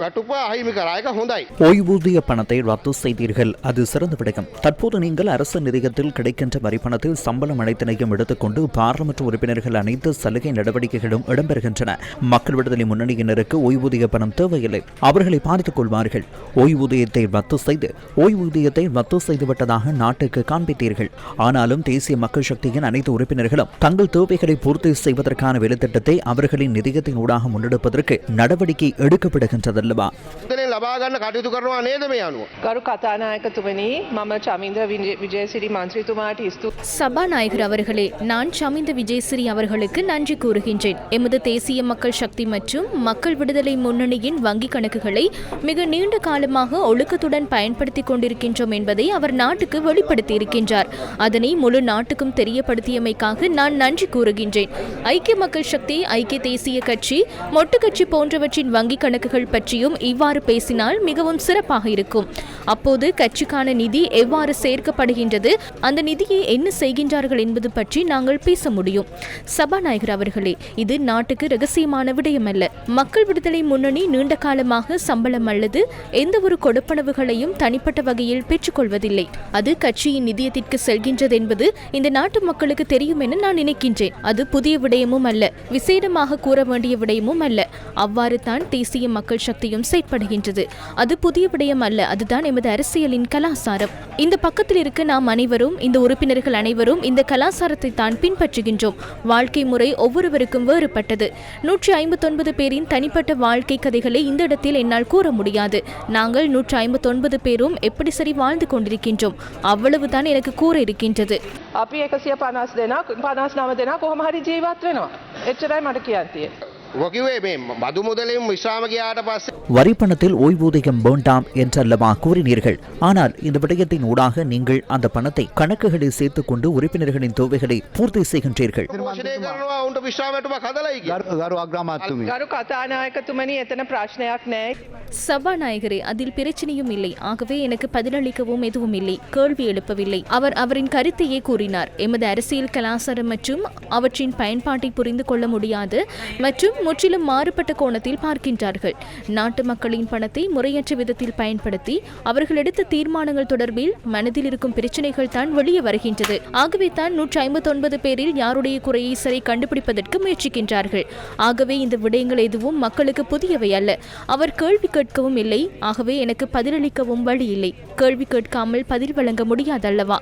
වැටුප අහිමි කරා. ඒක හොඳයි. ஓய்வூதிய பணத்தை ரத்து செய்தீர்கள், அது சிறந்த விடயம். தற்போது நீங்கள் அரசு நிதியத்தில் கிடைக்கின்ற வரி பணத்தில் சம்பளம் அனைத்தினையும் எடுத்துக்கொண்டு பாராளுமன்ற உறுப்பினர்கள் அனைத்து சலுகை நடவடிக்கைகளும் இடம்பெறுகின்றன. மக்கள் விடுதலை முன்னணியினருக்கு ஓய்வூதிய பணம் தேவையில்லை, அவர்களை பார்த்துக் கொள்வார்கள். ஓய்வூதியத்தை ரத்து செய்துவிட்டதாக நாட்டுக்கு காண்பித்தீர்கள். ஆனாலும் தேசிய மக்கள் சக்தியின் அனைத்து உறுப்பினர்களும் தங்கள் தேவைகளை பூர்த்தி செய்வதற்கான வேலைத்திட்டத்தை அவர்களின் நிதியத்தின் ஊடாக முன்னெடுப்பதற்கு நடவடிக்கை எடுக்கப்படுகின்றதல்லவா? சபாநாயகர் அவர்களே, நான் சமிந்த விஜயசிறி அவர்களுக்கு நன்றி கூறுகின்றேன். எமது தேசிய மக்கள் சக்தி மற்றும் மக்கள் விடுதலை முன்னணியின் வங்கிக் கணக்குகளை மிக நீண்ட காலமாக ஒழுக்கத்துடன் பயன்படுத்திக் கொண்டிருக்கின்றோம் என்பதை அவர் நாட்டுக்கு வெளிப்படுத்தியிருக்கின்றார். அதனை முழு நாட்டுக்கும் தெரியப்படுத்தியமைக்காக நான் நன்றி கூறுகின்றேன். ஐக்கிய மக்கள் சக்தி, ஐக்கிய தேசிய கட்சி, மொட்டு கட்சி போன்றவற்றின் வங்கிக் கணக்குகள் பற்றியும் இவ்வாறு பேசினால் மிகவும் சிறப்பாக இருக்கும். அப்போது கட்சிக்கான நிதி எவ்வாறு சேர்க்கப்படுகின்றது, அந்த நிதியை என்ன செய்கின்றார்கள் என்பது பற்றி நாங்கள் பேச முடியும். சபாநாயகர் அவர்களே, இது நாட்டுக்கு ரகசியமான விடயமல்ல. மக்கள் விடுதலை முன்னணி நீண்ட காலமாக சம்பளம் அல்லது எந்த ஒரு கொடுப்பனவுகளையும் தனிப்பட்ட வகையில் பெற்றுக்கொள்வதில்லை. அது கட்சியின் நிதியத்திற்கு செல்கின்றது என்பது இந்த நாட்டு மக்களுக்கு தெரியும் என நான் நினைக்கின்றேன். அது புதிய விடயமும் அல்ல, விசேடமாக கூற வேண்டிய விடயமும் அல்ல. அவ்வாறு தான் தேசிய மக்கள் சக்தியும் செயற்படுகின்றது. அது புதிய விடயம் அல்ல, அதுதான் எமது அரசியலின் கலாசாரம். இந்த பக்கத்தில் இருக்க நாம் அனைவரும், இந்த உறுப்பினர்கள் அனைவரும் இந்த கலாசாரத்தை தான் பின்பற்றுகின்றோம். வாழ்க்கை முறை ஒவ்வொருவருக்கும் வேறுபட்டது. 159 பேரின் தனிப்பட்ட வாழ்க்கை கதைகளை இந்த இடத்தில் என்னால் கூற முடியாது. நாங்கள் 159 பேரும் எப்படி சரி வாழ்ந்து கொண்டிருக்கின்றோம், அவ்வளவுதான் எனக்கு கூற இருக்கின்றது. අපි 150 දෙනා 59 දෙනා කොහොම හරි ජීවත් වෙනවා. එච්චරයි මට කියන්න තියෙන්නේ. வரி பணத்தில் ஓய்வூதியம் வேண்டாம் என்றல்லவா கூறினீர்கள். ஆனால் இந்த விடயத்தின் ஊடாக நீங்கள் அந்த பணத்தை கணக்குகளை சேர்த்துக் கொண்டு உறுப்பினர்களின் தேவைகளை பூர்த்தி செய்கின்றீர்கள். சபாநாயகரே, அதில் பிரச்சனையும் இல்லை. ஆகவே எனக்கு பதிலளிக்கவும் எதுவும் இல்லை, கேள்வி எழுப்பவில்லை. அவர் அவரின் கருத்தையே கூறினார். எமது அரசியல் கலாச்சாரம் மற்றும் அவற்றின் பயன்பாட்டை புரிந்து கொள்ள முடியாது மற்றும் முற்றிலும் மாறுபட்ட கோணத்தில் பார்க்கின்றார்கள். நாட்டு மக்களின் பணத்தை முறையற்ற விதத்தில் பயன்படுத்தி அவர்கள் எடுத்த தீர்மானங்கள் தொடர்பில் மனதில் இருக்கும் பிரச்சனைகள் தான் வெளியே வருகின்றது. ஆகவே தான் 159 பேரில் யாருடைய குறையை சரி கண்டுபிடிப்பதற்கு முயற்சிக்கின்றார்கள். ஆகவே இந்த விடயங்கள் எதுவும் மக்களுக்கு புதியவை அல்ல. அவர் கேள்வி கேட்கவும் இல்லை, ஆகவே எனக்கு பதிலளிக்கவும் வழி இல்லை. கேள்வி கேட்காமல் பதில் வழங்க முடியாதல்லவா?